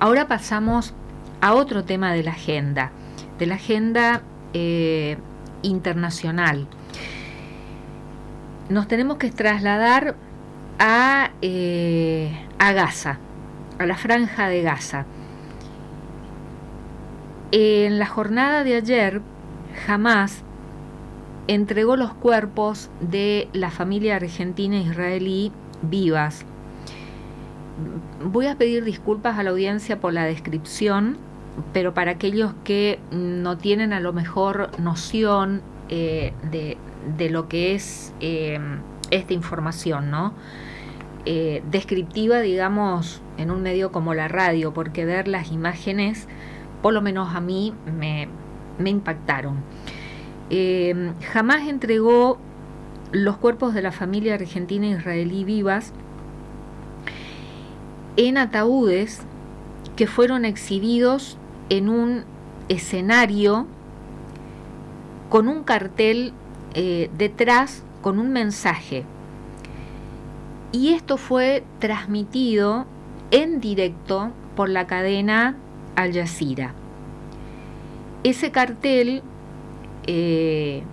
Ahora pasamos a otro tema de la agenda internacional. Nos tenemos que trasladar a Gaza, a la Franja de Gaza. En la jornada de ayer, Hamás entregó los cuerpos de la familia argentina israelí vivas. Voy a pedir disculpas a la audiencia por la descripción, pero para aquellos que no tienen a lo mejor noción de lo que es esta información, ¿no? Descriptiva, digamos, en un medio como la radio, porque ver las imágenes, por lo menos a mí, me impactaron. Hamás entregó los cuerpos de la familia argentina israelí vivas en ataúdes que fueron exhibidos en un escenario con un cartel detrás con un mensaje. Y esto fue transmitido en directo por la cadena Al Jazeera. Ese cartel que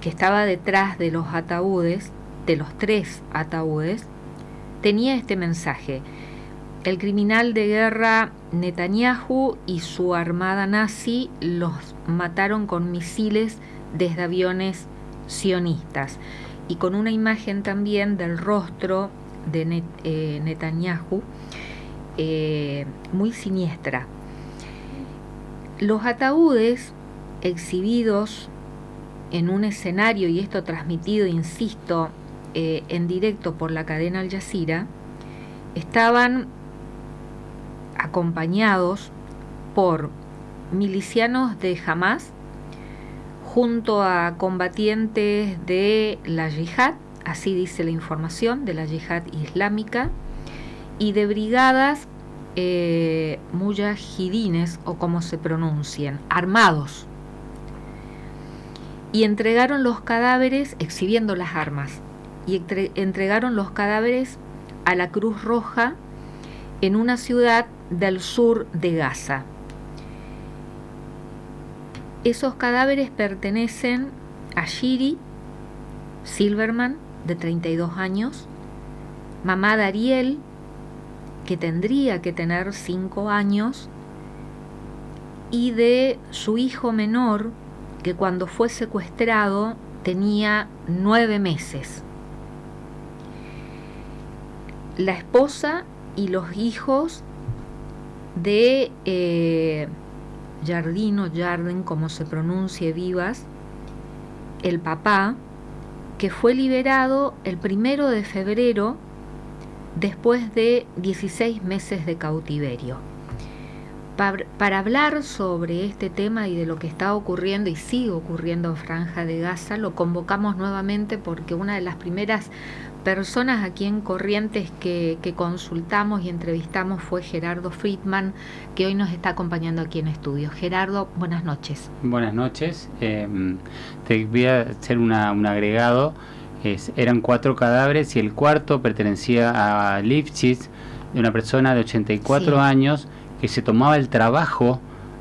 estaba detrás de los ataúdes, de los 3 ataúdes, tenía este mensaje: el criminal de guerra Netanyahu y su armada nazi los mataron con misiles desde aviones sionistas, y con una imagen también del rostro de Netanyahu muy siniestra. Los ataúdes exhibidos en un escenario, y esto transmitido, insisto, en directo por la cadena Al Jazeera, estaban acompañados por milicianos de Hamás junto a combatientes de la yihad, así dice la información, de la yihad islámica, y de brigadas mujahidines, o como se pronuncien, armados. Y entregaron los cadáveres, exhibiendo las armas, y entregaron los cadáveres a la Cruz Roja en una ciudad del sur de Gaza. Esos cadáveres pertenecen a Shiri Silverman, de 32 años, mamá de Ariel, que tendría que tener 5 años, y de su hijo menor, que cuando fue secuestrado tenía 9 meses. La esposa y los hijos de Jardín o Jardín, como se pronuncie, vivas, el papá, que fue liberado el 1 de febrero después de 16 meses de cautiverio. Para hablar sobre este tema y de lo que está ocurriendo y sigue ocurriendo en Franja de Gaza, lo convocamos nuevamente porque una de las primeras personas aquí en Corrientes que consultamos y entrevistamos fue Gerardo Friedman, que hoy nos está acompañando aquí en estudio. Gerardo, buenas noches. Buenas noches. Te voy a hacer un agregado. Eran 4 cadáveres y el cuarto pertenecía a Lifshitz, de una persona de 84 años que se tomaba el trabajo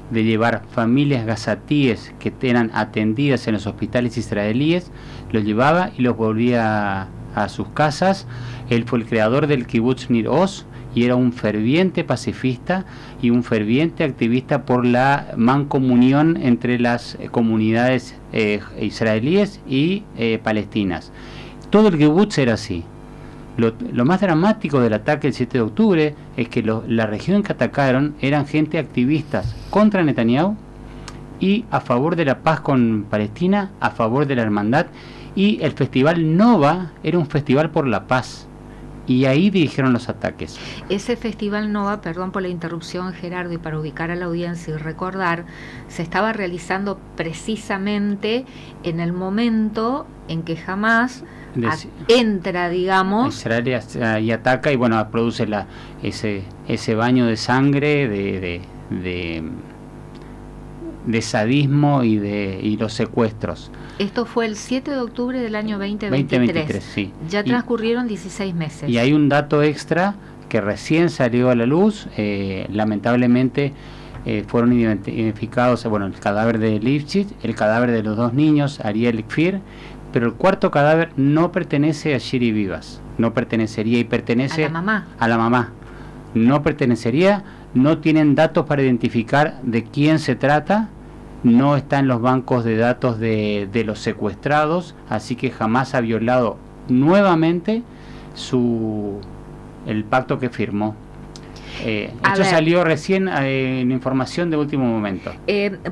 de llevar familias gazatíes que eran atendidas en los hospitales israelíes, los llevaba y los volvía a sus casas. Él fue el creador del Kibbutz Nir Oz y era un ferviente pacifista y un ferviente activista por la mancomunión entre las comunidades israelíes y palestinas. Todo el Kibbutz era así. Lo más dramático del ataque del 7 de octubre es que la región que atacaron eran gente activistas contra Netanyahu y a favor de la paz con Palestina, a favor de la hermandad, y el festival Nova era un festival por la paz. Y ahí dirigieron los ataques. Ese festival Nova, perdón por la interrupción, Gerardo, y para ubicar a la audiencia y recordar, se estaba realizando precisamente en el momento en que Hamás entra, digamos, Israel y ataca, y bueno, produce ese baño de sangre, de sadismo y los secuestros. Esto fue el 7 de octubre del año 2023. Sí. Ya transcurrieron 16 meses. Y hay un dato extra, que recién salió a la luz. Lamentablemente fueron identificados, bueno, el cadáver de Lifshitz, el cadáver de los 2 niños, Ariel y Kfir, pero el cuarto cadáver no pertenece a Shiri Vivas, no pertenecería, y pertenece a la mamá. A la mamá. No pertenecería, no tienen datos para identificar de quién se trata, no está en los bancos de datos de los secuestrados, así que jamás ha violado nuevamente el pacto que firmó. Esto salió recién en información de último momento.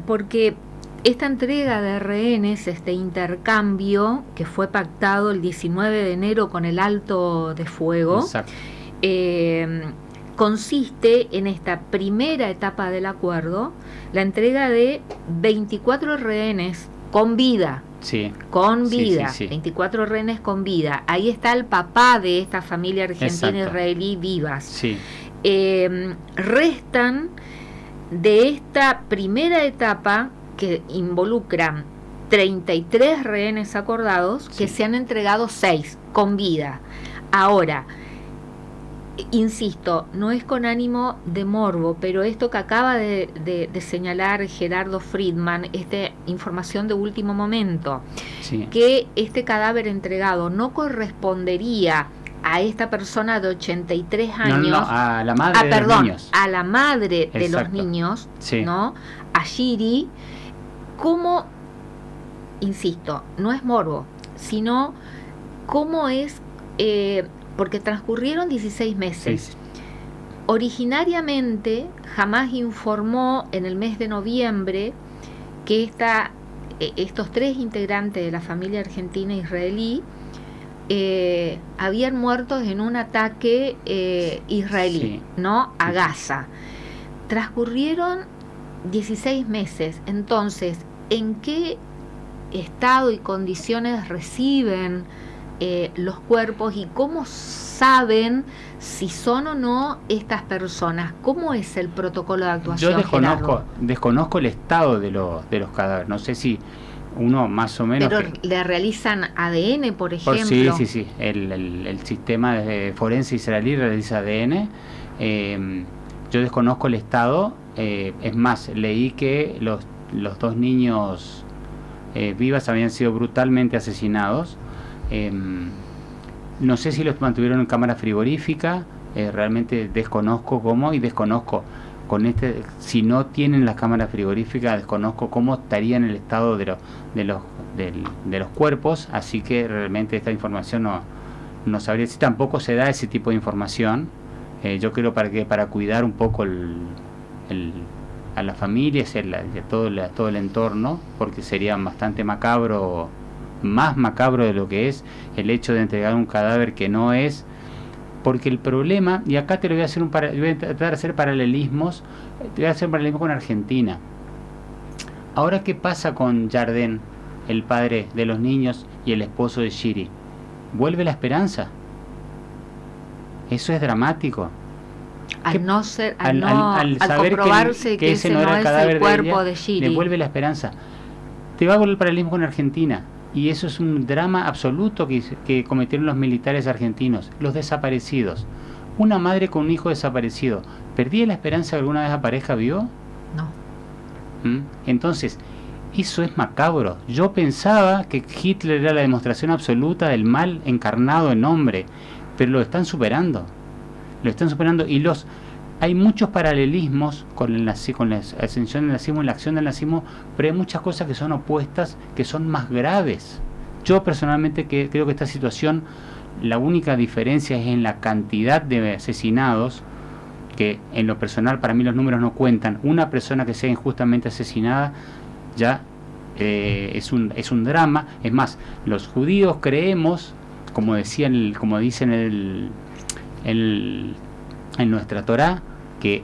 Porque esta entrega de rehenes, este intercambio que fue pactado el 19 de enero con el alto de fuego, consiste en esta primera etapa del acuerdo, la entrega de 24 rehenes con vida. Sí. Con vida, sí. 24 rehenes con vida. Ahí está el papá de esta familia argentina-israelí Vivas. Sí. Restan de esta primera etapa, que involucran 33 rehenes acordados, que se han entregado 6 con vida. Ahora, insisto, no es con ánimo de morbo, pero esto que acaba de señalar Gerardo Friedman, esta información de último momento, que este cadáver entregado no correspondería a esta persona de 83 años, no, a la madre de los niños. A la madre de los niños, ¿no? A Shiri, ¿cómo? Insisto, no es morbo, sino cómo es, porque transcurrieron 16 meses. Sí. Originariamente, Hamás informó en el mes de noviembre que estos 3 integrantes de la familia argentina israelí habían muerto en un ataque israelí, ¿no? A Gaza. Transcurrieron 16 meses. Entonces, ¿en qué estado y condiciones reciben los cuerpos y cómo saben si son o no estas personas? ¿Cómo es el protocolo de actuación? Yo desconozco el estado de los cadáveres. No sé si uno más o menos... Pero le realizan ADN, por ejemplo. Sí. El sistema forense israelí realiza ADN. Yo desconozco el estado. Es más, leí que los 2 niños Vivas habían sido brutalmente asesinados. No sé si los mantuvieron en cámara frigorífica. Realmente desconozco cómo, y desconozco si no tienen las cámaras frigoríficas, desconozco cómo estaría en el estado de los cuerpos, así que realmente esta información no sabría si tampoco se da ese tipo de información. Yo creo para cuidar un poco a las familias y a todo el entorno, porque sería bastante macabro, más macabro de lo que es el hecho de entregar un cadáver que no es. Porque el problema, y acá te lo voy a hacer voy a tratar de hacer paralelismos, con Argentina. Ahora, ¿qué pasa con Yarden, el padre de los niños y el esposo de Shiri? ¿Vuelve la esperanza? Eso es dramático. Al comprobarse que ese no era el cadáver, el cuerpo de Shiri, le vuelve la esperanza. Te va a volver el paralelismo con Argentina. Y eso es un drama absoluto que cometieron los militares argentinos, los desaparecidos. Una madre con un hijo desaparecido, ¿perdía la esperanza que alguna vez aparezca vivo? No. Entonces, eso es macabro. Yo pensaba que Hitler era la demostración absoluta del mal encarnado en hombre, pero lo están superando. Y hay muchos paralelismos con la ascensión del nazismo y la acción del nazismo, pero hay muchas cosas que son opuestas, que son más graves. Yo personalmente creo que esta situación, la única diferencia es en la cantidad de asesinados, que en lo personal para mí los números no cuentan. Una persona que sea injustamente asesinada ya es un drama. Es más, los judíos creemos, como dicen en nuestra Torá, que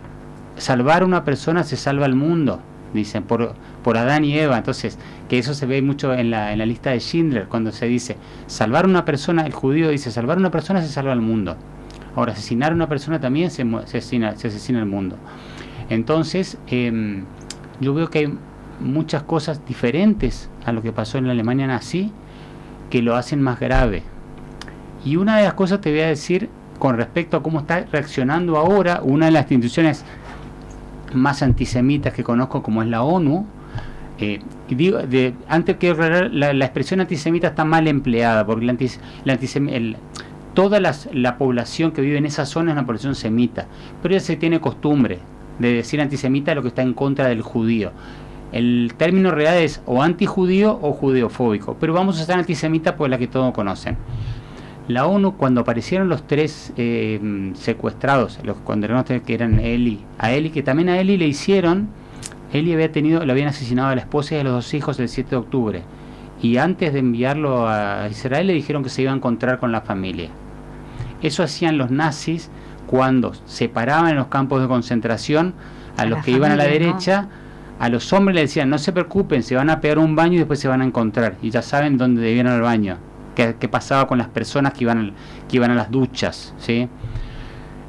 salvar a una persona se salva al mundo, dicen, por Adán y Eva. Entonces, que eso se ve mucho en la lista de Schindler, cuando se dice salvar a una persona, el judío dice salvar a una persona se salva al mundo. Ahora, asesinar a una persona también se asesina al mundo. Entonces, yo veo que hay muchas cosas diferentes a lo que pasó en la Alemania nazi que lo hacen más grave. Y una de las cosas te voy a decir con respecto a cómo está reaccionando ahora una de las instituciones más antisemitas que conozco, como es la ONU. Antes quiero aclarar, la expresión antisemita está mal empleada, porque toda la población que vive en esa zona es una población semita, pero ya se tiene costumbre de decir antisemita a lo que está en contra del judío. El término real es o antijudío o judeofóbico, pero vamos a estar antisemita por la que todos conocen. La ONU, cuando aparecieron los 3 secuestrados, los condenados que eran Eli, que también a Eli le hicieron, Eli lo habían asesinado a la esposa y a los 2 hijos el 7 de octubre, y antes de enviarlo a Israel le dijeron que se iba a encontrar con la familia. Eso hacían los nazis cuando separaban en los campos de concentración a los que iban a la derecha, ¿no? A los hombres les decían, no se preocupen, se van a pegar un baño y después se van a encontrar, y ya saben dónde debían ir al baño. ¿Qué pasaba con las personas que iban a las duchas? ¿Sí?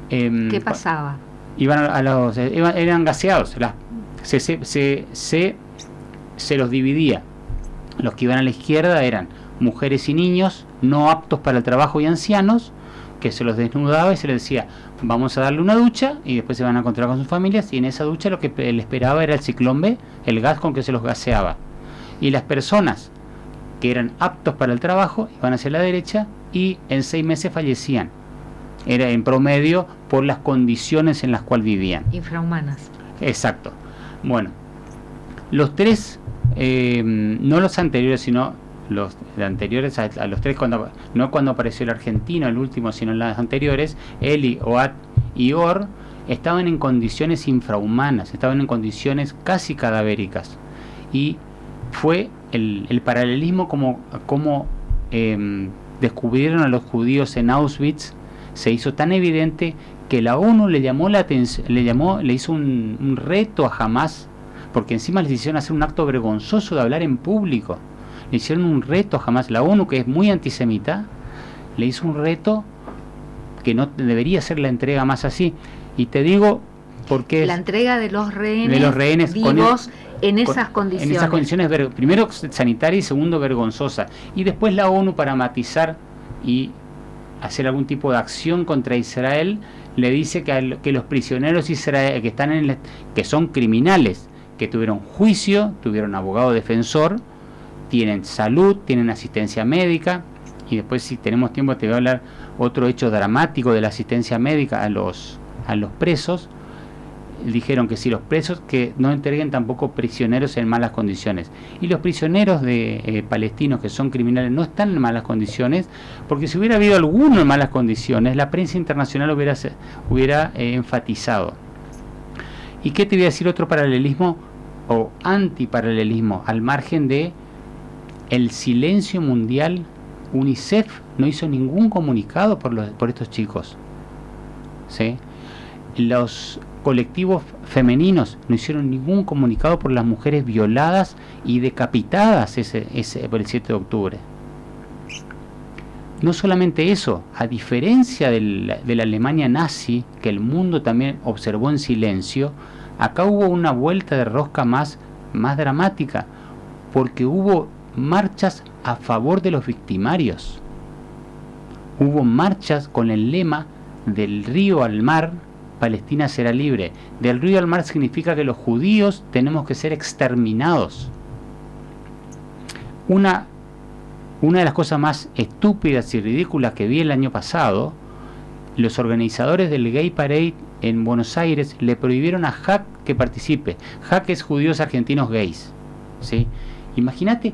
¿Qué pasaba? Eran gaseados, se los dividía. Los que iban a la izquierda eran mujeres y niños no aptos para el trabajo y ancianos, que se los desnudaba y se les decía, vamos a darle una ducha, y después se van a encontrar con sus familias, y en esa ducha lo que le esperaba era el ciclón B, el gas con que se los gaseaba. Y las personas que eran aptos para el trabajo iban hacia la derecha y en 6 meses fallecían. Era en promedio por las condiciones en las cuales vivían. Infrahumanas. Exacto. Bueno, los 3, no los anteriores, sino los anteriores a los 3, no cuando apareció el argentino, el último, sino las anteriores, Eli, Ohad y Or, estaban en condiciones infrahumanas, estaban en condiciones casi cadavéricas. Y fue el paralelismo como descubrieron a los judíos en Auschwitz, se hizo tan evidente que la ONU le hizo un reto a Hamás, porque encima les hicieron hacer un acto vergonzoso de hablar en público. Le hicieron un reto a Hamás. La ONU, que es muy antisemita, le hizo un reto que no debería ser la entrega más así. Y te digo porque la entrega de los rehenes vivos en esas condiciones. En esas condiciones, primero sanitaria y segundo vergonzosa. Y después la ONU, para matizar y hacer algún tipo de acción contra Israel, le dice que los prisioneros israelíes que son criminales, que tuvieron juicio, tuvieron abogado defensor, tienen salud, tienen asistencia médica, y después, si tenemos tiempo, te voy a hablar otro hecho dramático de la asistencia médica a los presos. Dijeron que si los presos que no entreguen tampoco prisioneros en malas condiciones, y los prisioneros de palestinos que son criminales no están en malas condiciones, porque si hubiera habido alguno en malas condiciones, la prensa internacional hubiera enfatizado. ¿Y qué te voy a decir? Otro paralelismo o antiparalelismo, al margen de el silencio mundial. UNICEF no hizo ningún comunicado por estos chicos, ¿sí? Los colectivos femeninos no hicieron ningún comunicado por las mujeres violadas y decapitadas por el 7 de octubre. No solamente eso, a diferencia de la Alemania nazi, que el mundo también observó en silencio, acá hubo una vuelta de rosca más dramática, porque hubo marchas a favor de los victimarios. Hubo marchas con el lema del río al mar, Palestina será libre. Del río al mar significa que los judíos tenemos que ser exterminados. Una de las cosas más estúpidas y ridículas que vi el año pasado, los organizadores del Gay Parade en Buenos Aires le prohibieron a Hack que participe. Hack es Judíos Argentinos Gays, ¿sí? Imagínate,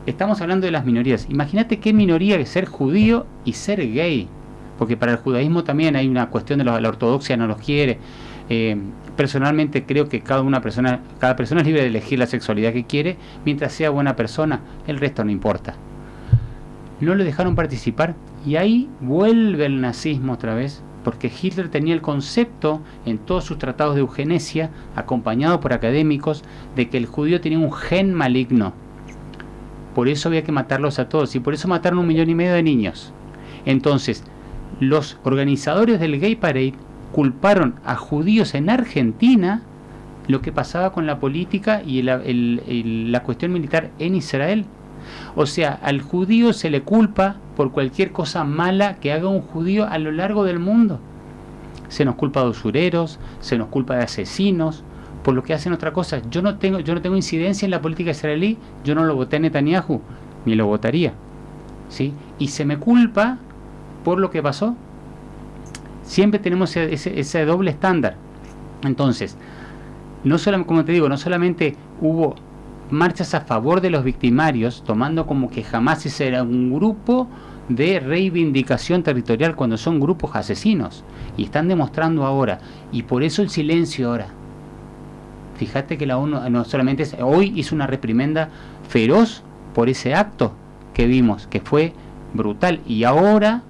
estamos hablando de las minorías, imagínate qué minoría es ser judío y ser gay, porque para el judaísmo también hay una cuestión de la ortodoxia no los quiere. Personalmente creo que cada persona es libre de elegir la sexualidad que quiere, mientras sea buena persona, el resto no importa. No le dejaron participar, y ahí vuelve el nazismo otra vez, porque Hitler tenía el concepto en todos sus tratados de eugenesia, acompañado por académicos, de que el judío tenía un gen maligno. Por eso había que matarlos a todos, y por eso mataron 1,5 millones de niños. Entonces, los organizadores del Gay Parade culparon a judíos en Argentina lo que pasaba con la política y la cuestión militar en Israel. O sea, al judío se le culpa por cualquier cosa mala que haga un judío a lo largo del mundo. Se nos culpa de usureros, se nos culpa de asesinos, por lo que hacen otra cosa. Yo no tengo incidencia en la política israelí, yo no lo voté a Netanyahu, ni lo votaría, ¿sí? Y se me culpa por lo que pasó. Siempre tenemos ese doble estándar. Entonces, no solamente, como te digo, no solamente hubo marchas a favor de los victimarios, tomando como que Hamás era un grupo de reivindicación territorial cuando son grupos asesinos, y están demostrando ahora, y por eso el silencio ahora. Fíjate que la ONU no solamente hoy hizo una reprimenda feroz por ese acto que vimos, que fue brutal, y ahora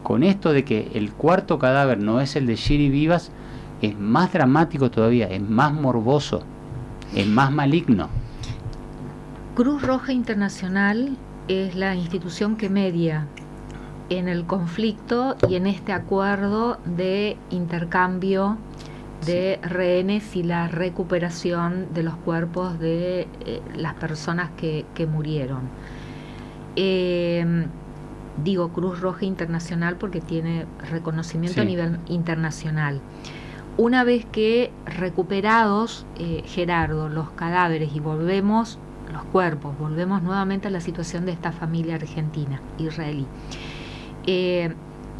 con esto de que el cuarto cadáver no es el de Shiri Vivas, es más dramático todavía, es más morboso, es más maligno. Cruz Roja Internacional es la institución que media en el conflicto y en este acuerdo de intercambio de rehenes y la recuperación de los cuerpos de las personas que murieron. Digo Cruz Roja Internacional porque tiene reconocimiento a nivel internacional. Una vez que recuperados, Gerardo, los cadáveres y volvemos, los cuerpos, volvemos nuevamente a la situación de esta familia argentina, israelí.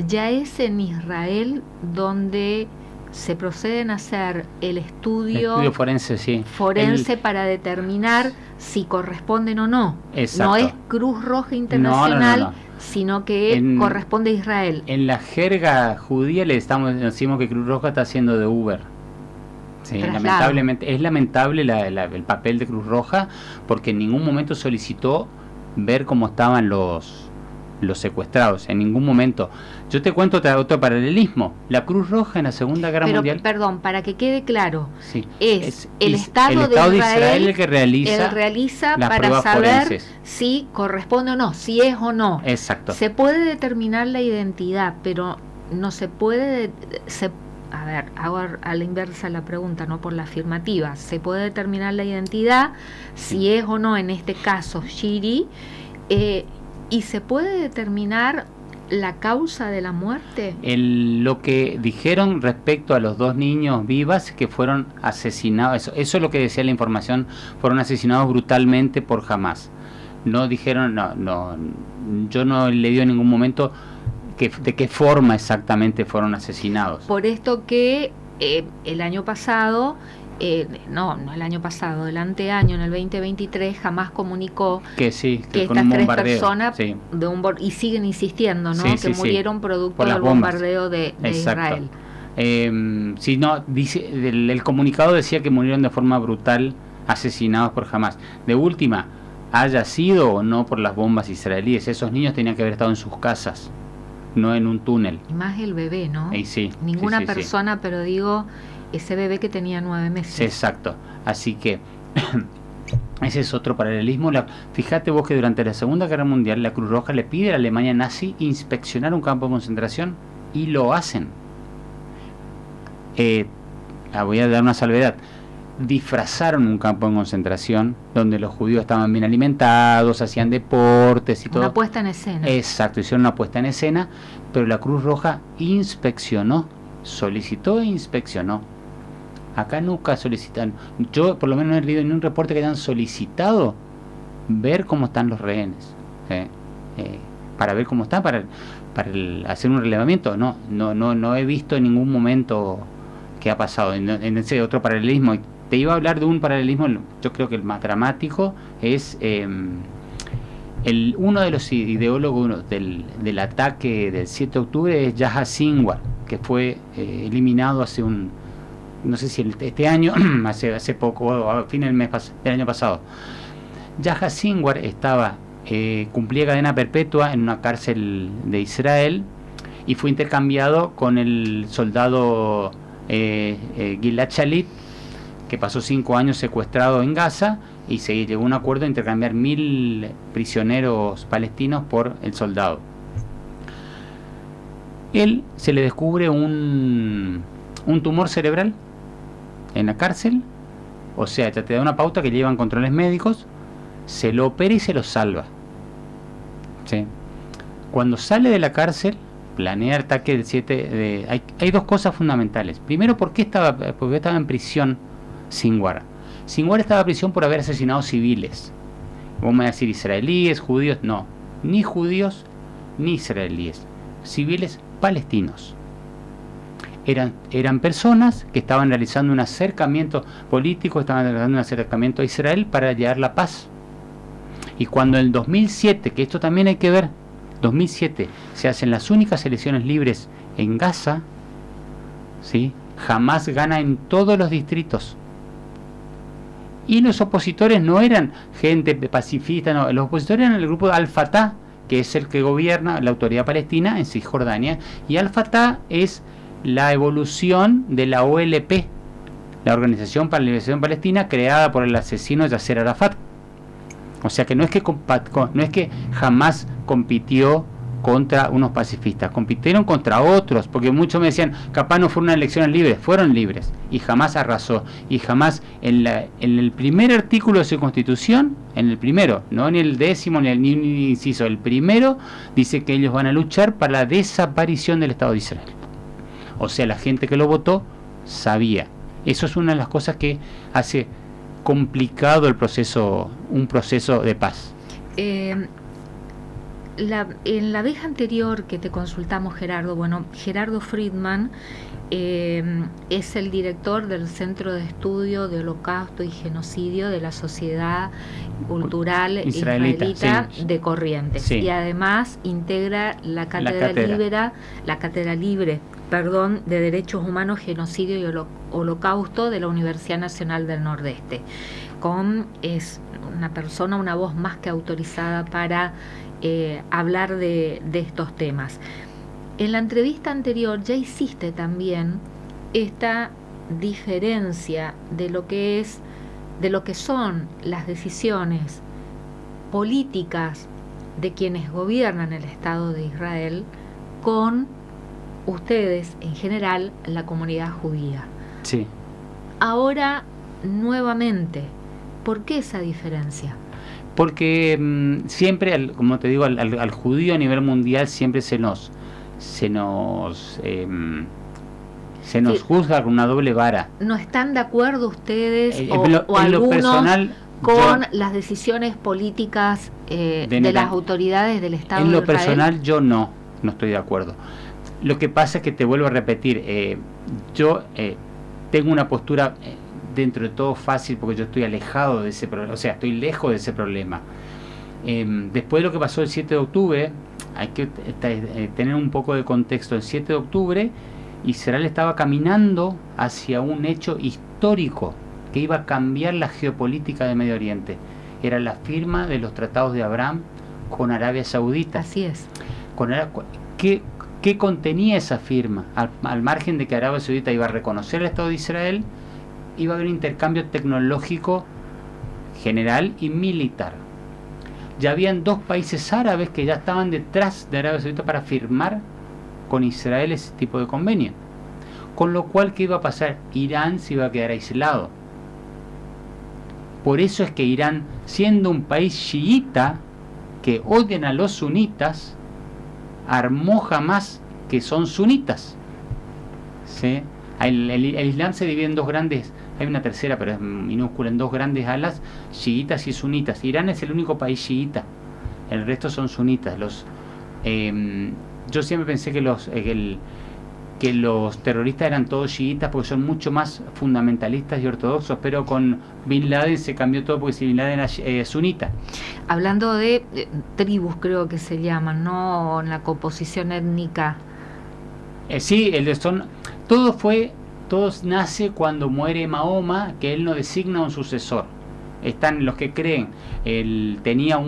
Ya es en Israel donde se proceden a hacer el estudio forense, forense para determinar si corresponden o no. Exacto. No es Cruz Roja Internacional, no. sino que corresponde a Israel. En la jerga judía decimos que Cruz Roja está haciendo de Uber. Sí, lamentablemente, es lamentable el papel de Cruz Roja, porque en ningún momento solicitó ver cómo estaban los secuestrados, en ningún momento. Yo te cuento otro paralelismo. La Cruz Roja en la Segunda Guerra Mundial... Perdón, para que quede claro, sí, es el Estado de Israel el que realiza para saber forenses. Si corresponde o no, si es o no. Exacto. Se puede determinar la identidad, pero no se puede... A ver, hago a la inversa la pregunta, no por la afirmativa. Se puede determinar la identidad, si es o no, en este caso, Shiri, y se puede determinar la causa de la muerte. Lo que dijeron respecto a los dos niños Vivas que fueron asesinados, eso es lo que decía la información, fueron asesinados brutalmente por Hamás. No dijeron, yo no le dio en ningún momento de qué forma exactamente fueron asesinados. Por esto que el año pasado, no el año pasado, el anteaño, en el 2023, Hamás comunicó que estas tres personas y siguen insistiendo, ¿no? que murieron producto del bombardeo de Israel. Dice, el comunicado decía que murieron de forma brutal, asesinados por Hamás. De última, haya sido o no por las bombas israelíes, esos niños tenían que haber estado en sus casas, no en un túnel. Y más el bebé, ¿no? Ninguna persona, pero digo, ese bebé que tenía 9 meses. Exacto. Así que ese es otro paralelismo. Fíjate vos que durante la Segunda Guerra Mundial la Cruz Roja le pide a la Alemania nazi inspeccionar un campo de concentración y lo hacen. Voy a dar una salvedad. Disfrazaron un campo de concentración donde los judíos estaban bien alimentados, hacían deportes y todo. Una puesta en escena. Exacto, hicieron una puesta en escena, pero la Cruz Roja inspeccionó, solicitó e inspeccionó. Acá nunca solicitan, yo por lo menos no he leído ni un reporte que hayan solicitado ver cómo están los rehenes, para ver cómo están, para hacer un relevamiento. No he visto en ningún momento que ha pasado. En ese otro paralelismo, te iba a hablar de un paralelismo, yo creo que el más dramático es uno de los ideólogos del ataque del 7 de octubre es Yahya Sinwar, que fue eliminado hace no sé si este año, hace poco, a fin del año pasado. Yahya Sinwar cumplía cadena perpetua en una cárcel de Israel y fue intercambiado con el soldado Gilad Shalit, que pasó 5 años secuestrado en Gaza, y se llegó a un acuerdo de intercambiar 1000 prisioneros palestinos por el soldado. Él se le descubre un tumor cerebral en la cárcel, o sea, ya te da una pauta que llevan controles médicos, se lo opera y se lo salva. ¿Sí? Cuando sale de la cárcel, planea el ataque del 7 hay dos cosas fundamentales. Primero, porque estaba en prisión Sinwar. Sinwar estaba en prisión por haber asesinado civiles. Vamos a decir israelíes, judíos, no, ni judíos ni israelíes, civiles palestinos. Eran personas que estaban realizando un acercamiento político, estaban realizando un acercamiento a Israel para llevar la paz. Y cuando en el 2007, que esto también hay que ver, 2007 se hacen las únicas elecciones libres en Gaza, ¿sí? Jamás gana en todos los distritos. Y los opositores no eran gente pacifista, no, los opositores eran el grupo de Al-Fatah, que es el que gobierna la autoridad palestina en Cisjordania, y Al-Fatah es la evolución de la OLP, la Organización para la Liberación Palestina, creada por el asesino Yasser Arafat. O sea que no es que jamás compitió contra unos pacifistas, compitieron contra otros, porque muchos me decían, capaz no fueron elecciones libres, fueron libres, y jamás arrasó, y jamás en el primer artículo de su constitución, en el primero, no en el 10º ni el inciso, el primero, dice que ellos van a luchar para la desaparición del Estado de Israel. O sea, la gente que lo votó sabía. Eso es una de las cosas que hace complicado un proceso de paz. En la vez anterior que te consultamos, Gerardo, Gerardo Friedman es el director del Centro de Estudio de Holocausto y Genocidio de la Sociedad Cultural Israelita sí. de Corrientes, sí. Y además integra la Cátedra Libre de Derechos Humanos, Genocidio y Holocausto de la Universidad Nacional del Nordeste. Es una voz más que autorizada para hablar de estos temas. En la entrevista anterior ya hiciste también esta diferencia de lo que son las decisiones políticas de quienes gobiernan el Estado de Israel con ustedes, en general, la comunidad judía. Sí. Ahora, nuevamente, ¿por qué esa diferencia? Porque siempre, como te digo, al judío a nivel mundial siempre se nos juzga con una doble vara. ¿No están de acuerdo ustedes o algunos personal, con las decisiones políticas de las autoridades del Estado de Israel? En lo personal yo no estoy de acuerdo. Lo que pasa es que te vuelvo a repetir, yo tengo una postura dentro de todo fácil porque yo estoy alejado de ese problema, o sea, estoy lejos de ese problema. Después de lo que pasó el 7 de octubre, hay que tener un poco de contexto. El 7 de octubre, Israel estaba caminando hacia un hecho histórico que iba a cambiar la geopolítica de Medio Oriente. Era la firma de los tratados de Abraham con Arabia Saudita. Así es. ¿Qué contenía esa firma? Al margen de que Arabia Saudita iba a reconocer el Estado de Israel, iba a haber un intercambio tecnológico general y militar. Ya habían dos países árabes que ya estaban detrás de Arabia Saudita para firmar con Israel ese tipo de convenio. Con lo cual, ¿qué iba a pasar? Irán se iba a quedar aislado. Por eso es que Irán, siendo un país chiita que odian a los sunitas, armó Hamas, que son sunitas. ¿Sí? El Islam se divide en dos grandes, hay una tercera pero es minúscula, en dos grandes alas, chiitas y sunitas. Irán es el único país chiita, el resto son sunitas. Yo siempre pensé que los terroristas eran todos chiitas porque son mucho más fundamentalistas y ortodoxos, pero con Bin Laden se cambió todo porque si Bin Laden era sunita. Hablando de tribus, creo que se llaman, ¿no? En la composición étnica. Sí, todo nace cuando muere Mahoma, que él no designa un sucesor. Están los que creen, él tenía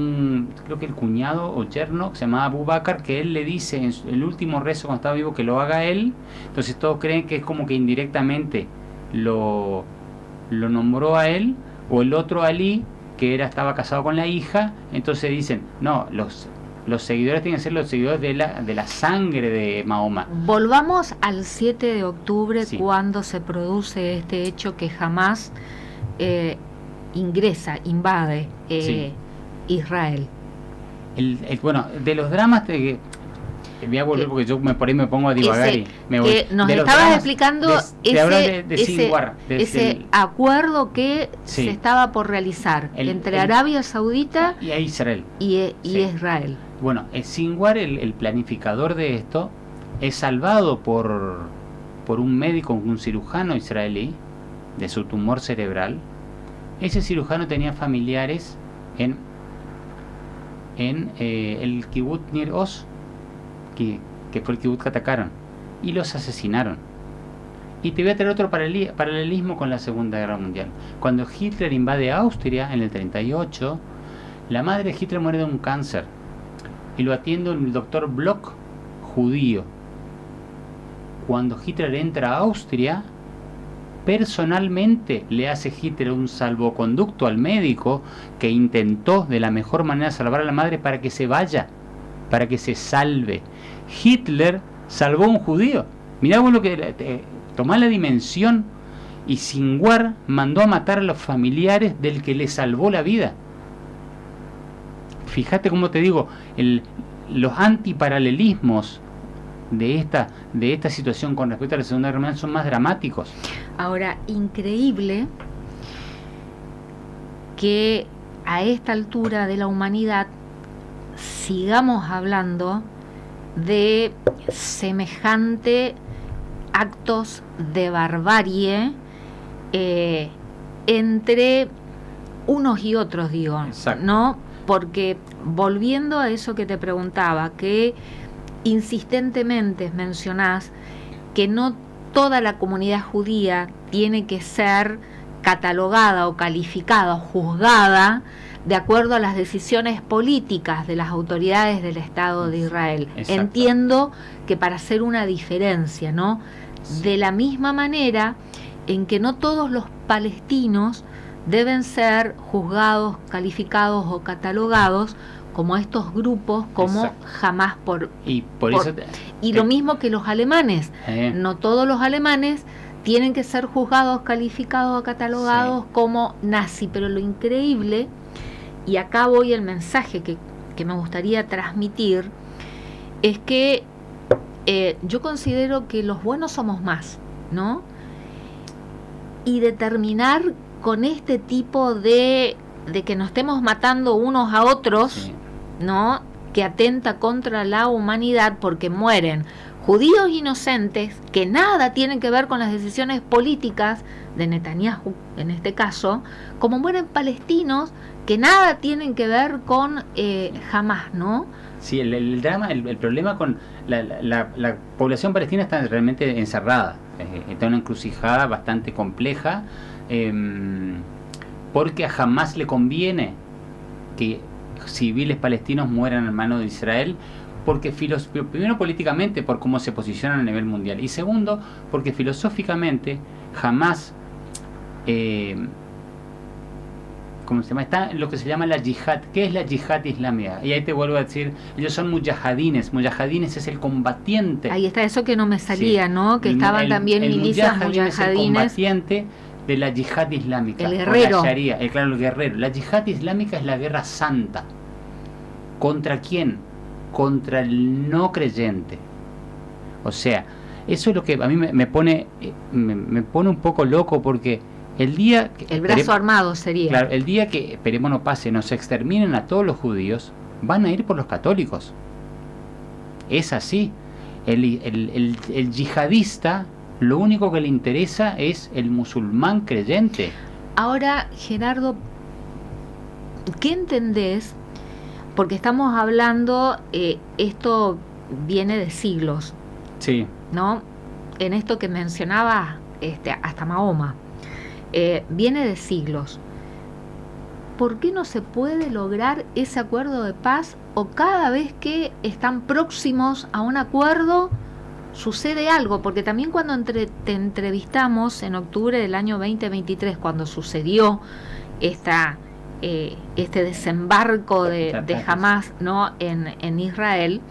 creo que el cuñado o yerno, que se llamaba Abu Bakr, que él le dice en el último rezo cuando estaba vivo que lo haga él. Entonces todos creen que es como que indirectamente lo nombró a él, o el otro Ali, que estaba casado con la hija. Entonces dicen, no, los seguidores tienen que ser los seguidores de la sangre de Mahoma. Volvamos al 7 de octubre, sí. Cuando se produce este hecho que jamás invade sí. Israel. Bueno, de los dramas voy a volver porque yo por ahí me pongo a divagar y me voy. Que nos estabas explicando ese acuerdo que se estaba por realizar entre Arabia Saudita y Israel. Y Israel. Bueno, Sinwar, el planificador de esto, es salvado por un médico, un cirujano israelí, de su tumor cerebral. Ese cirujano tenía familiares en el kibbutz Nir Oz, que fue el kibbutz que atacaron, y los asesinaron. Y te voy a traer otro paralelismo con la Segunda Guerra Mundial. Cuando Hitler invade Austria en el 38, la madre de Hitler muere de un cáncer y lo atiende el doctor Bloch, judío. Cuando Hitler entra a Austria, personalmente le hace Hitler un salvoconducto al médico que intentó de la mejor manera salvar a la madre para que se vaya, para que se salve. Hitler salvó a un judío. Mirá vos lo que tomá la dimensión. Y Sinwar mandó a matar a los familiares del que le salvó la vida. Fíjate cómo te digo, los antiparalelismos de esta situación con respecto a la Segunda Guerra Mundial son más dramáticos. Ahora, increíble que a esta altura de la humanidad sigamos hablando de semejante actos de barbarie entre unos y otros, digo. Exacto. ¿No? Porque volviendo a eso que te preguntaba, que insistentemente mencionás que no toda la comunidad judía tiene que ser catalogada o calificada o juzgada de acuerdo a las decisiones políticas de las autoridades del Estado de Israel. Exacto. Entiendo que para hacer una diferencia, ¿no? Sí. De la misma manera en que no todos los palestinos deben ser juzgados, calificados o catalogados como estos grupos, como Hamás y lo mismo que los alemanes. No todos los alemanes tienen que ser juzgados, calificados o catalogados como nazi, pero lo increíble, y acá voy el mensaje que me gustaría transmitir, es que yo considero que los buenos somos más, ¿no? Y determinar con este tipo de que nos estemos matando unos a otros, ¿no? Que atenta contra la humanidad porque mueren judíos inocentes que nada tienen que ver con las decisiones políticas de Netanyahu, en este caso, como mueren palestinos que nada tienen que ver con Hamás, ¿no? Sí, el drama, el problema con la población palestina está realmente encerrada, está en una encrucijada bastante compleja, porque a Hamás le conviene que civiles palestinos mueran en manos de Israel, porque primero políticamente por cómo se posicionan a nivel mundial, y segundo porque filosóficamente Hamás ¿cómo se llama? Está en lo que se llama la yihad. ¿Qué es la yihad islámica? Y ahí te vuelvo a decir, ellos son mujahadines. Mujahadines es el combatiente. Ahí está eso que no me salía, ¿no? Que estaban también milicias mujahadines. Es el combatiente de la yihad islámica. El guerrero. La sharia, claro, el guerrero. La yihad islámica es la guerra santa. ¿Contra quién? Contra el no creyente. O sea, eso es lo que a mí me pone un poco loco, porque el día que el brazo armado sería. Claro, el día que, esperemos no pase, nos exterminen a todos los judíos, van a ir por los católicos. Es así. El yihadista, lo único que le interesa es el musulmán creyente. Ahora, Gerardo, ¿qué entendés? Porque estamos hablando, esto viene de siglos. Sí. ¿No? En esto que mencionabas, hasta Mahoma. Viene de siglos. ¿Por qué no se puede lograr ese acuerdo de paz? O cada vez que están próximos a un acuerdo sucede algo, porque también cuando te entrevistamos en octubre del año 2023, cuando sucedió este desembarco de Hamás, ¿no? en Israel,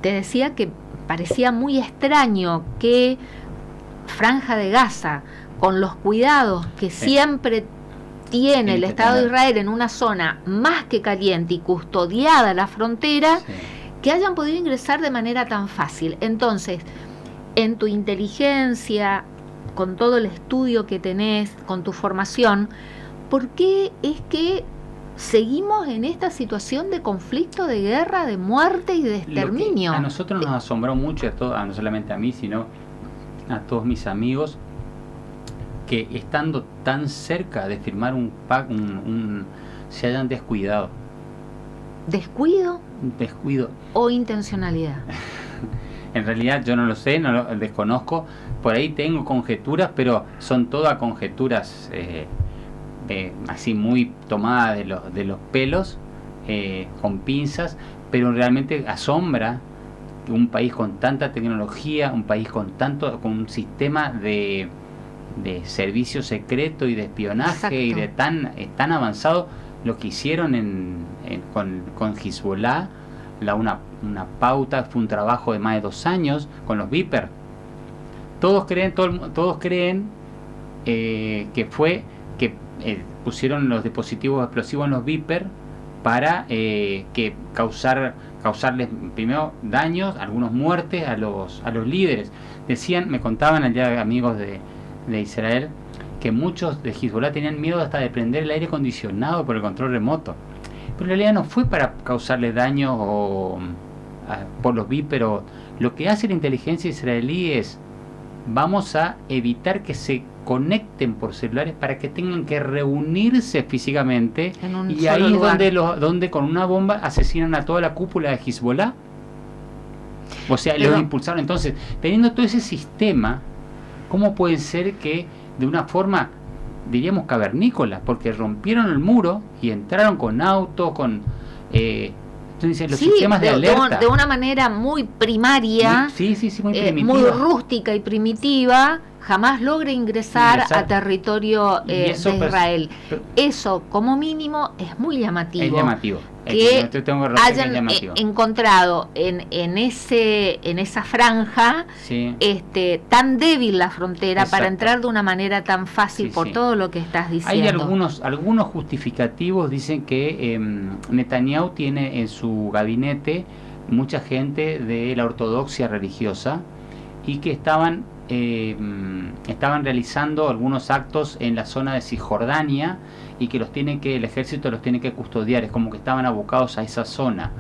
te decía que parecía muy extraño que Franja de Gaza, con los cuidados que siempre tiene el Estado de Israel en una zona más que caliente y custodiada la frontera, que hayan podido ingresar de manera tan fácil. Entonces, en tu inteligencia, con todo el estudio que tenés, con tu formación, ¿por qué es que seguimos en esta situación de conflicto, de guerra, de muerte y de exterminio? A nosotros nos asombró mucho, no solamente a mí, sino a todos mis amigos, que estando tan cerca de firmar un pacto, se hayan descuidado. ¿Descuido? Descuido. ¿O intencionalidad? En realidad yo no lo sé, no lo desconozco. Por ahí tengo conjeturas, pero son todas conjeturas así muy tomadas de los pelos, con pinzas, pero realmente asombra que un país con tanta tecnología, un país con un sistema de servicio secreto y de espionaje, exacto, y de tan avanzado, lo que hicieron con Hezbollah, una pauta, fue un trabajo de más de 2 años con los Viper. Todos creen que fue que pusieron los dispositivos explosivos en los Viper para que causarles primero daños, algunos muertes a los líderes. Decían, me contaban allá amigos de Israel, que muchos de Hezbollah tenían miedo hasta de prender el aire acondicionado por el control remoto. Pero en realidad no fue para causarles daño por los Viper. Lo que hace la inteligencia israelí es: vamos a evitar que se conecten por celulares para que tengan que reunirse físicamente, y ahí es donde con una bomba asesinan a toda la cúpula de Hezbollah. O sea, los impulsaron. Entonces, teniendo todo ese sistema, ¿cómo puede ser que de una forma, diríamos, cavernícola? Porque rompieron el muro y entraron con autos, con los sistemas de alerta. De una manera muy primaria, muy primitiva, muy rústica y primitiva, jamás logra ingresar a territorio de Israel. Eso, como mínimo, es muy llamativo. Es llamativo. Que hayan encontrado en esa franja, sí, tan débil la frontera, exacto, para entrar de una manera tan fácil, por todo lo que estás diciendo. Hay algunos justificativos. Dicen que Netanyahu tiene en su gabinete mucha gente de la ortodoxia religiosa y que estaban realizando algunos actos en la zona de Cisjordania y que el ejército los tiene que custodiar. Es como que estaban abocados a esa zona.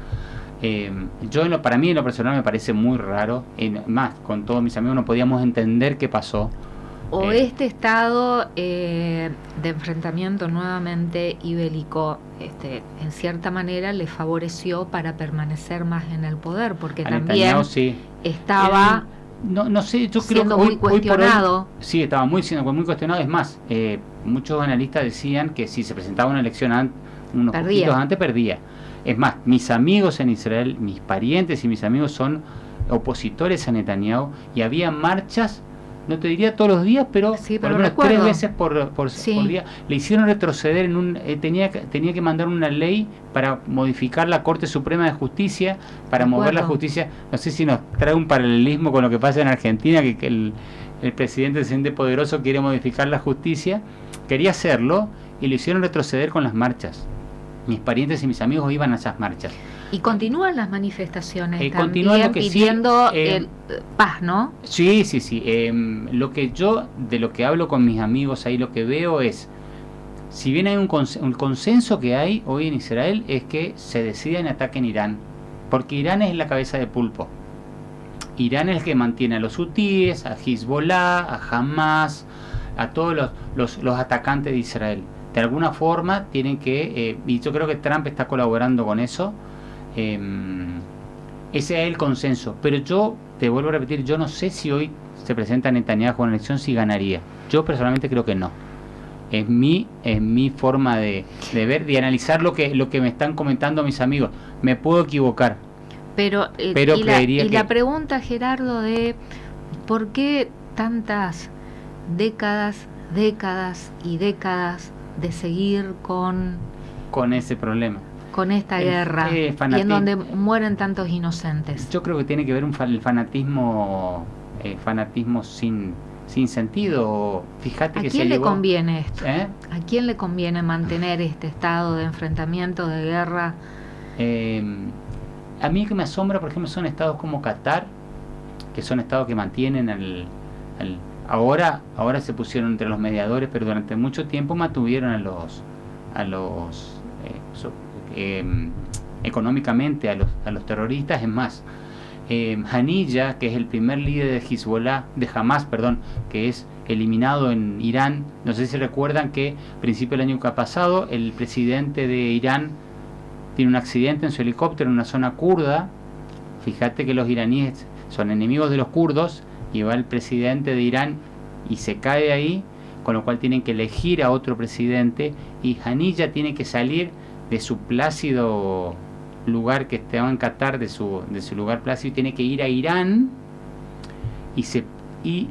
Para mí en lo personal me parece muy raro, más con todos mis amigos no podíamos entender qué pasó. O este estado de enfrentamiento nuevamente y bélico, en cierta manera le favoreció para permanecer más en el poder, porque también estaba no sé, yo creo siendo muy cuestionado. Sí, estaba muy cuestionado. Es más, muchos analistas decían que si se presentaba una elección unos poquitos antes, perdía. Es más, mis amigos en Israel, mis parientes y mis amigos son opositores a Netanyahu, y había marchas, no te diría todos los días, pero por lo menos 3 veces por día. Le hicieron retroceder tenía que mandar una ley para modificar la Corte Suprema de Justicia, para mover la justicia. No sé si nos trae un paralelismo con lo que pasa en Argentina, que el presidente se siente poderoso, quiere modificar la justicia. Quería hacerlo y lo hicieron retroceder con las marchas. Mis parientes y mis amigos iban a esas marchas. Y continúan las manifestaciones también pidiendo paz, ¿no? Sí. De lo que hablo con mis amigos ahí, lo que veo es, si bien hay un consenso que hay hoy en Israel, es que se decida en ataque en Irán, porque Irán es la cabeza de pulpo. Irán es el que mantiene a los hutíes, a Hezbollah, a Hamas, a todos los atacantes de Israel. De alguna forma tienen que, y yo creo que Trump está colaborando con eso. Ese es el consenso, pero yo te vuelvo a repetir, yo no sé si hoy se presenta Netanyahu en la elección, si ganaría. Yo personalmente creo que no. Es mi forma de ver, de analizar lo que me están comentando mis amigos. Me puedo equivocar, pero creería la pregunta, Gerardo, de ¿por qué tantas décadas y décadas de seguir con ese problema, con esta guerra, y en donde mueren tantos inocentes? Yo creo que tiene que ver el fanatismo sin sentido. Fíjate que ¿A quién le conviene esto? ¿A quién le conviene mantener este estado de enfrentamiento, de guerra? a mí que me asombra, por ejemplo, son estados como Qatar, que son estados que mantienen ahora se pusieron entre los mediadores, pero durante mucho tiempo mantuvieron económicamente a los terroristas. Es más, Haniyeh, que es el primer líder de Hamas, que es eliminado en Irán. No sé si recuerdan que a principio del año pasado el presidente de Irán tiene un accidente en su helicóptero en una zona kurda. Fíjate que los iraníes son enemigos de los kurdos, y va el presidente de Irán y se cae ahí, con lo cual tienen que elegir a otro presidente, y Haniyeh tiene que salir de su plácido lugar que estaba en Qatar, de su lugar plácido, y tiene que ir a Irán y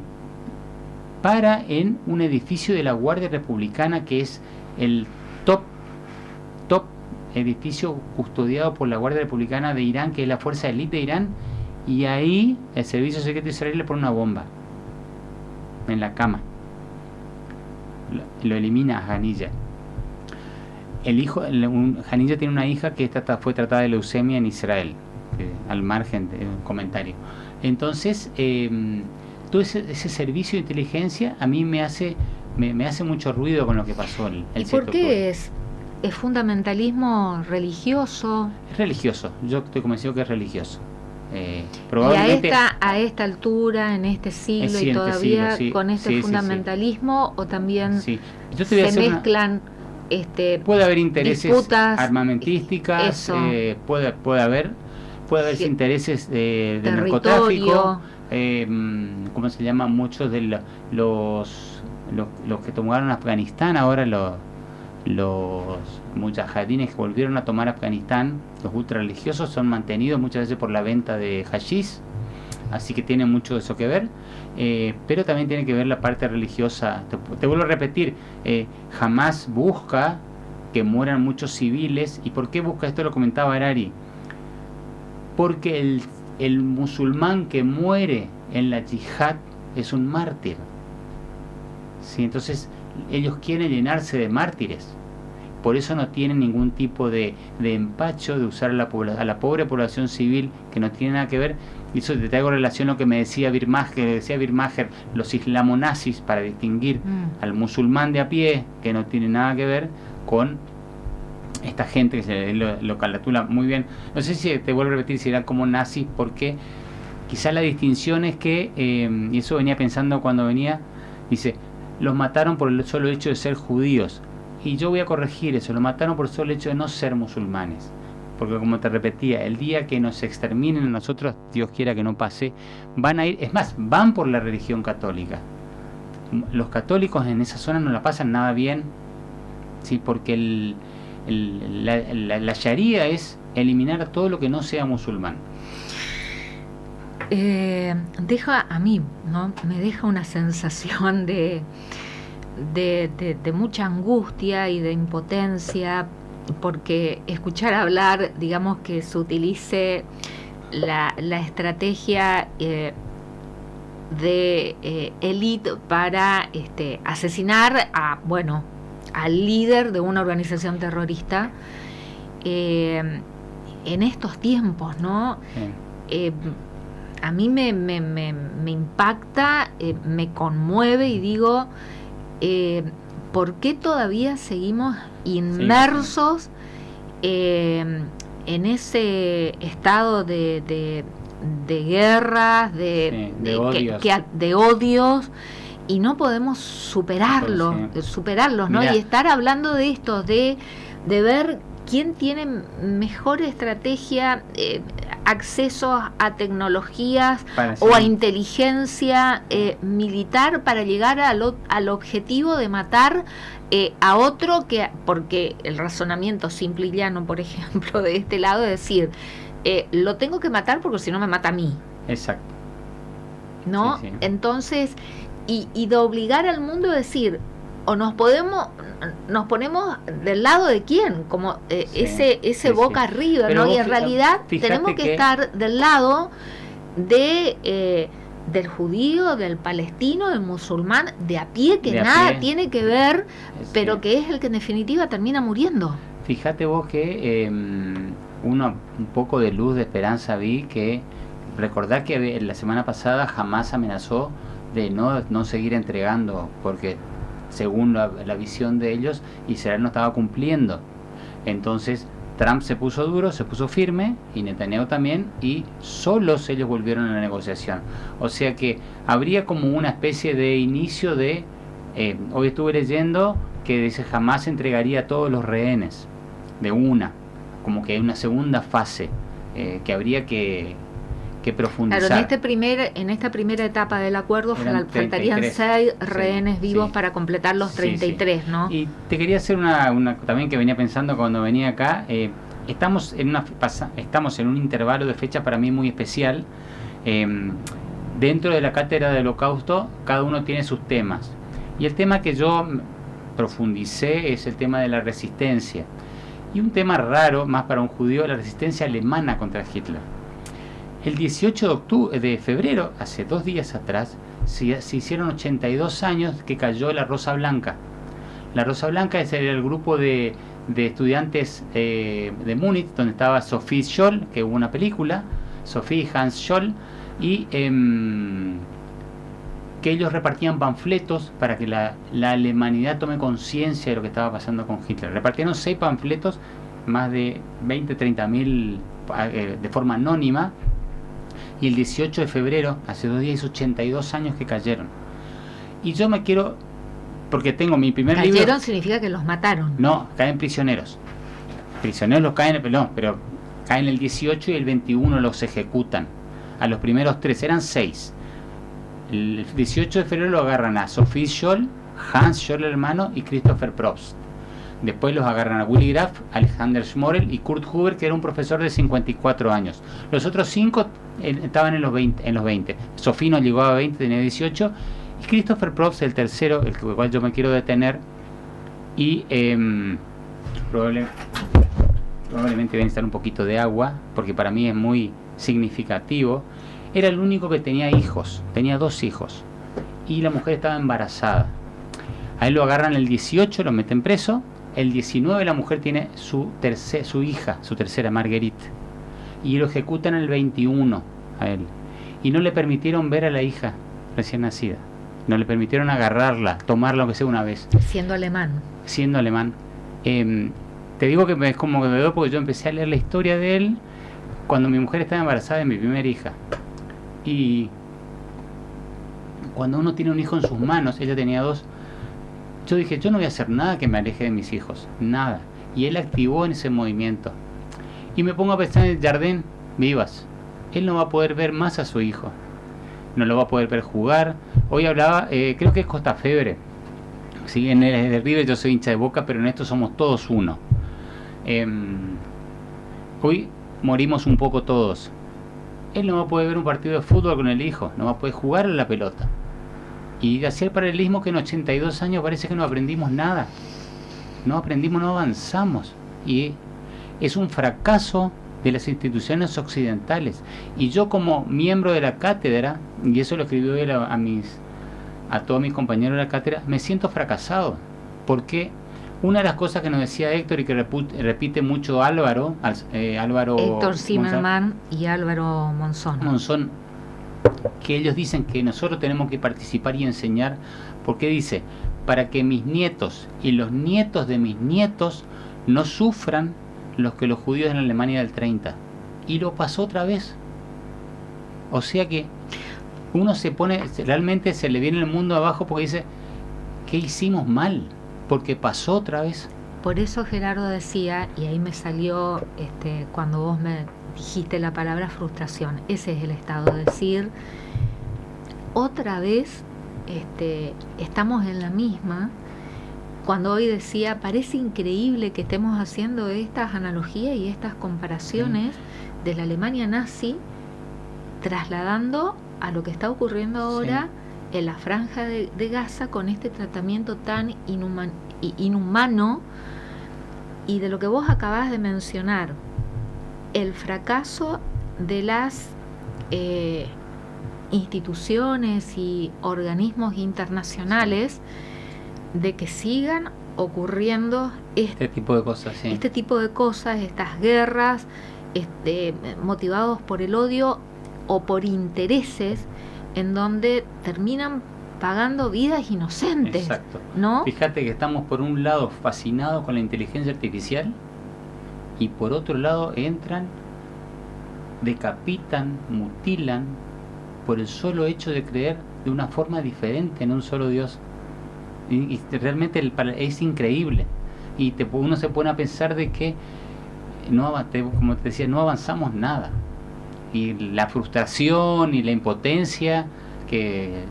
para en un edificio de la Guardia Republicana, que es el top edificio custodiado por la Guardia Republicana de Irán, que es la fuerza élite de Irán, y ahí el servicio secreto israelí le pone una bomba en la cama, lo elimina a Haniyeh. Haniyeh tiene una hija que fue tratada de leucemia en Israel, al margen de un comentario. Entonces, todo ese servicio de inteligencia a mí me hace mucho ruido con lo que pasó el 7 de octubre. ¿Por qué es fundamentalismo religioso? Es religioso, yo estoy convencido que es religioso. Probablemente, ¿Y a esta altura, en este siglo y todavía con este fundamentalismo? ¿O también yo te voy se mezclan? Puede haber intereses disputas, armamentísticas, puede haber intereses de narcotráfico, ¿cómo se llama? Muchos de los que tomaron Afganistán ahora, los mujahidines que volvieron a tomar Afganistán, los ultrarreligiosos, son mantenidos muchas veces por la venta de hashish, así que tiene mucho eso que ver, pero también tiene que ver la parte religiosa. Te vuelvo a repetir, jamás busca que mueran muchos civiles. ¿Y por qué busca esto? Lo comentaba Harari, porque el musulmán que muere en la yihad es un mártir, ¿sí? Entonces ellos quieren llenarse de mártires, por eso no tienen ningún tipo de empacho de usar a la pobre población civil que no tiene nada que ver. Y eso te traigo relación a lo que me decía Birmacher, los islamonazis, para distinguir al musulmán de a pie, que no tiene nada que ver con esta gente que se lo caratula muy bien. No sé si te vuelvo a repetir si eran como nazis, porque quizás la distinción es que, y eso venía pensando cuando venía, dice, los mataron por el solo hecho de ser judíos. Y yo voy a corregir eso, lo mataron por el solo hecho de no ser musulmanes. Porque como te repetía, el día que nos exterminen a nosotros, Dios quiera que no pase, van a ir, es más, van por la religión católica. Los católicos en esa zona no la pasan nada bien, ¿sí? Porque la sharia es eliminar a todo lo que no sea musulmán. Deja a mí, ¿no? Me deja una sensación de mucha angustia y de impotencia, porque escuchar hablar, digamos, que se utilice la estrategia de élite para asesinar al líder de una organización terrorista en estos tiempos, ¿no? A mí me impacta, me conmueve, y digo, ¿por qué todavía seguimos inmersos en ese estado de guerras, de odios, y no podemos superarlos, ¿no? Mirá. Y estar hablando de esto, de ver quién tiene mejor estrategia, acceso a tecnologías o a inteligencia militar para llegar al objetivo de matar a otro, porque el razonamiento simple y llano, por ejemplo, de este lado, es decir, lo tengo que matar porque si no me mata a mí. Exacto. ¿No? Sí. Entonces, y de obligar al mundo a decir, o nos ponemos del lado de quién, como ese boca arriba, pero ¿no? Y en realidad tenemos que estar del lado del judío, del palestino, del musulmán de a pie, que nada tiene que ver, pero que es el que en definitiva termina muriendo. Fíjate vos que un poco de luz, de esperanza vi, que recordar que la semana pasada Hamás amenazó de no seguir entregando, porque según la visión de ellos, Israel no estaba cumpliendo. Entonces Trump se puso duro, se puso firme, y Netanyahu también, y solos ellos volvieron a la negociación. O sea que habría como una especie de inicio de... hoy estuve leyendo que dice Hamás entregaría a todos los rehenes de una, como que hay una segunda fase que habría que profundizar. Claro, en esta primera etapa del acuerdo faltarían 6 rehenes vivos para completar los 33, ¿no? Y te quería hacer una también que venía pensando cuando venía acá. Estamos en un intervalo de fecha para mí muy especial. Dentro de la cátedra del Holocausto, cada uno tiene sus temas. Y el tema que yo profundicé es el tema de la resistencia. Y un tema raro, más para un judío, la resistencia alemana contra Hitler. El 18 de febrero, hace 2 días atrás, se hicieron 82 años que cayó la Rosa Blanca. La Rosa Blanca es el grupo de estudiantes de Múnich, donde estaba Sophie Scholl, que hubo una película, Sophie y Hans Scholl, y que ellos repartían panfletos para que la alemanidad tome conciencia de lo que estaba pasando con Hitler. Repartieron 6 panfletos, más de 20-30 mil de forma anónima. Y el 18 de febrero, hace 2 días, 82 años que cayeron. Y yo me quiero, porque tengo mi primer libro... ¿Cayeron significa que los mataron? No, caen prisioneros. Prisioneros los caen, no, pero caen el 18 y el 21 los ejecutan. A los primeros 3, eran 6. El 18 de febrero lo agarran a Sophie Scholl, Hans Scholl hermano y Christopher Probst. Después los agarran a Willy Graf, Alexander Schmorell y Kurt Huber, que era un profesor de 54 años. Los otros 5 estaban en los 20. Sophie no llegó a 20, tenía 18. Y Christopher Probst, el tercero, el cual yo me quiero detener. Y probablemente voy a necesitar un poquito de agua, porque para mí es muy significativo. Era el único que tenía hijos, tenía 2 hijos. Y la mujer estaba embarazada. A él lo agarran el 18, lo meten preso. El 19 la mujer tiene su hija, su tercera, Marguerite, y lo ejecutan el 21 a él. Y no le permitieron ver a la hija recién nacida. No le permitieron agarrarla, tomarla aunque sea una vez. Siendo alemán. Te digo que es como que me veo porque yo empecé a leer la historia de él cuando mi mujer estaba embarazada de mi primera hija. Y cuando uno tiene un hijo en sus manos, ella tenía 2, yo dije, yo no voy a hacer nada que me aleje de mis hijos, nada. Y él activó en ese movimiento. Y me pongo a pensar en Jardín Vivas. Él no va a poder ver más a su hijo, no lo va a poder ver jugar. Hoy hablaba, creo que es Costa Febre. Sí, en el River yo soy hincha de Boca, pero en esto somos todos uno. Hoy morimos un poco todos. Él no va a poder ver un partido de fútbol con el hijo, no va a poder jugar a la pelota. Y hacer paralelismo que en 82 años parece que no aprendimos nada. No aprendimos, no avanzamos. Y es un fracaso de las instituciones occidentales. Y yo como miembro de la cátedra, y eso lo escribió él a todos mis compañeros de la cátedra, me siento fracasado. Porque una de las cosas que nos decía Héctor y que repite mucho Álvaro Héctor Zimmerman y Álvaro Monzón, que ellos dicen que nosotros tenemos que participar y enseñar, porque dice, para que mis nietos y los nietos de mis nietos no sufran los que los judíos en Alemania del 30. Y lo pasó otra vez. O sea que uno realmente se le viene el mundo abajo porque dice, ¿qué hicimos mal? Porque pasó otra vez. Por eso Gerardo decía, y ahí me salió cuando vos me dijiste la palabra frustración, ese es el estado de decir, otra vez estamos en la misma. Cuando hoy decía, parece increíble que estemos haciendo estas analogías y estas comparaciones de la Alemania nazi, trasladando a lo que está ocurriendo ahora en la franja de Gaza con este tratamiento tan inhumano, y de lo que vos acabás de mencionar, el fracaso de las instituciones y organismos internacionales de que sigan ocurriendo este tipo de cosas, sí. Este tipo de cosas, estas guerras, motivados por el odio o por intereses, en donde terminan pagando vidas inocentes. Exacto. ¿No? Fíjate que estamos por un lado fascinados con la inteligencia artificial y por otro lado entran, decapitan, mutilan por el solo hecho de creer de una forma diferente en un solo Dios. Y realmente es increíble. Y uno se pone a pensar de que como te decía, no avanzamos nada. Y la frustración y la impotencia que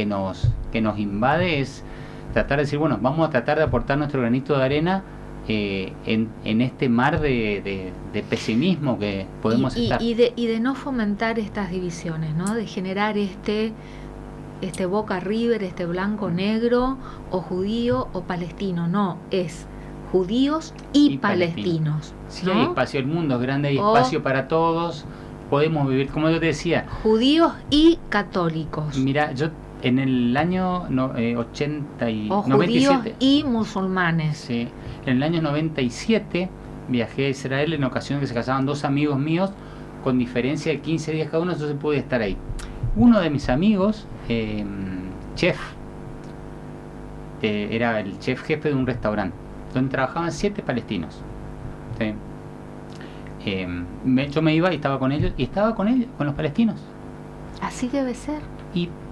nos invade es tratar de decir, bueno, vamos a tratar de aportar nuestro granito de arena en este mar de pesimismo que podemos estar. Y de no fomentar estas divisiones, ¿no? De generar este Boca River, este blanco negro, o judío o palestino. No, es judíos y palestinos. Sí, ¿no? hay espacio, el mundo es grande, hay espacio para todos, podemos vivir, como yo te decía, judíos y católicos. Mira, yo en el año 80 y o 97, judíos y musulmanes. Sí, en el año 97 viajé a Israel en ocasión que se casaban dos amigos míos con diferencia de 15 días cada uno, entonces pude estar ahí. Uno de mis amigos, chef, era el chef jefe de un restaurante donde trabajaban 7 palestinos. ¿Sí? Yo me iba y estaba con ellos, con los palestinos. Así debe ser.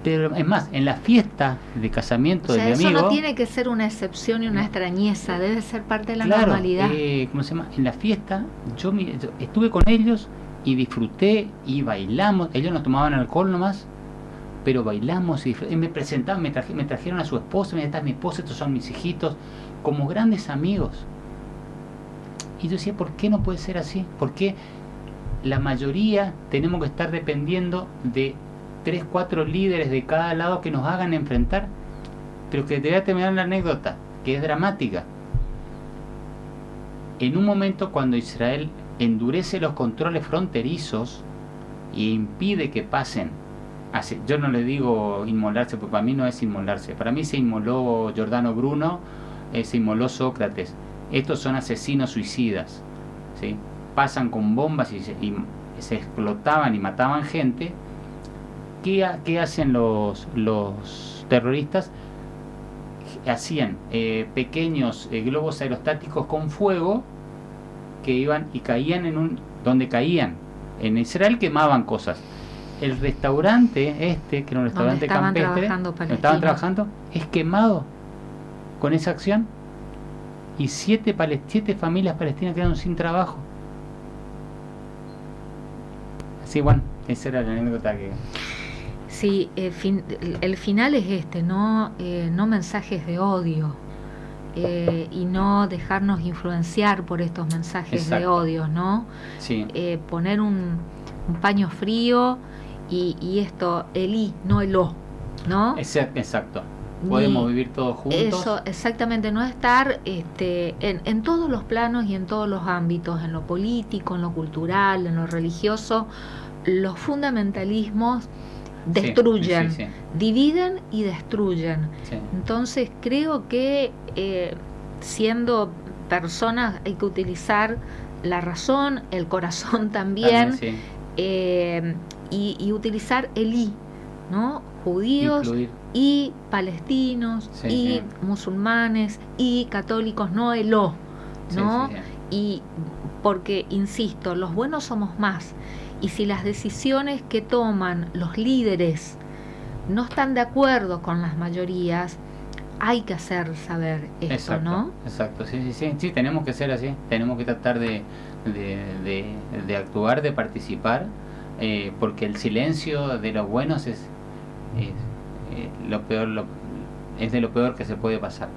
Pero es más, en la fiesta de casamiento de mi amigo... Eso no tiene que ser una excepción y una extrañeza, debe ser parte de la normalidad. ¿Cómo se llama? En la fiesta yo estuve con ellos y disfruté y bailamos. Ellos no tomaban alcohol nomás, pero bailamos y me presentaban, me trajeron a su esposa, esta es mi esposa, estos son mis hijitos, como grandes amigos. Y yo decía, ¿por qué no puede ser así? ¿Por qué la mayoría tenemos que estar dependiendo de 3, 4 líderes de cada lado que nos hagan enfrentar? Pero que te voy a terminar la anécdota, que es dramática. En un momento cuando Israel endurece los controles fronterizos e impide que pasen, yo no le digo inmolarse, porque para mí no es inmolarse, para mí se inmoló Giordano Bruno, se inmoló Sócrates. Estos son asesinos suicidas, ¿sí? Pasan con bombas y se explotaban y mataban gente. ¿Qué hacen los terroristas? Hacían pequeños globos aerostáticos con fuego que iban y caían donde caían. En Israel quemaban cosas. El restaurante que era un restaurante campestre, donde estaban trabajando, es quemado con esa acción. Y 7 familias palestinas quedaron sin trabajo. Así, bueno, esa era la anécdota que... Sí, el final es no mensajes de odio, y no dejarnos influenciar por estos mensajes de odio, ¿no? Sí. Poner un paño frío y esto, el I, no el O, ¿no? Exacto. Podemos vivir todos juntos. Eso, exactamente, no estar en todos los planos y en todos los ámbitos, en lo político, en lo cultural, en lo religioso. Los fundamentalismos destruyen, sí. Dividen y destruyen. Sí. Entonces creo que siendo personas hay que utilizar la razón, el corazón también, sí. Y utilizar el I, ¿no? Judíos incluir. Y palestinos, sí, y sí. Musulmanes y católicos, no el O, ¿no? Sí, sí, sí. Y porque, insisto, los buenos somos más. Y si las decisiones que toman los líderes no están de acuerdo con las mayorías, hay que hacer saber esto, exacto, ¿no? Exacto, sí, tenemos que ser así, tenemos que tratar de actuar, de participar, porque el silencio de los buenos es lo peor, es de lo peor que se puede pasar.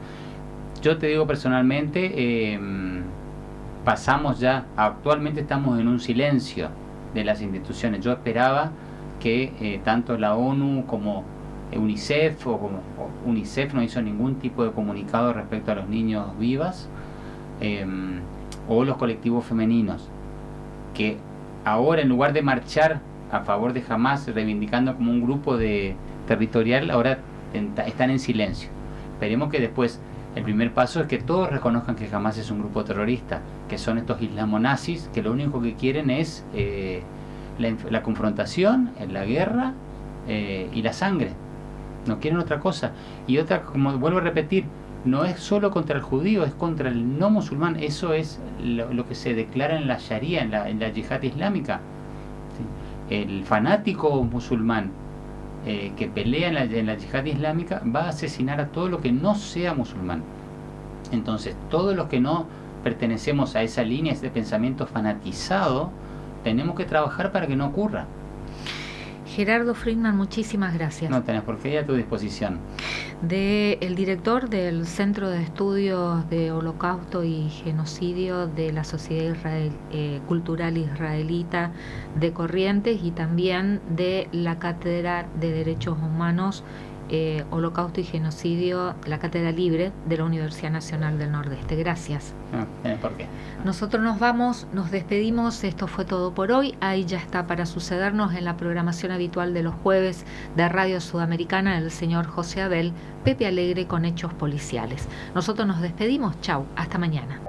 Yo te digo personalmente, pasamos ya, actualmente estamos en un silencio de las instituciones. Yo esperaba que tanto la ONU como UNICEF UNICEF no hizo ningún tipo de comunicado respecto a los niños vivas, o los colectivos femeninos, que ahora en lugar de marchar a favor de Hamas reivindicando como un grupo territorial, ahora están en silencio. Esperemos que después El primer paso es que todos reconozcan que Hamás es un grupo terrorista, que son estos islamonazis que lo único que quieren es la confrontación, la guerra y la sangre. No quieren otra cosa. Y otra, como vuelvo a repetir, no es solo contra el judío, es contra el no musulmán. Eso es lo que se declara en la Sharia, en la yihad islámica. ¿Sí? El fanático musulmán que pelea en la yihad islámica va a asesinar a todo lo que no sea musulmán. Entonces, todos los que no pertenecemos a esa línea, a ese pensamiento fanatizado, tenemos que trabajar para que no ocurra. Gerardo Friedman, muchísimas gracias. No tenés por qué, a tu disposición. El director del Centro de Estudios de Holocausto y Genocidio de la Sociedad Cultural Israelita de Corrientes, y también de la Cátedra de Derechos Humanos, Holocausto y Genocidio, la Cátedra Libre de la Universidad Nacional del Nordeste. Gracias. No tenés por qué. Nosotros nos vamos, nos despedimos. Esto fue todo por hoy. Ahí ya está para sucedernos en la programación habitual de los jueves de Radio Sudamericana el señor José Abel, Pepe Alegre con Hechos Policiales. Nosotros nos despedimos. Chau, hasta mañana.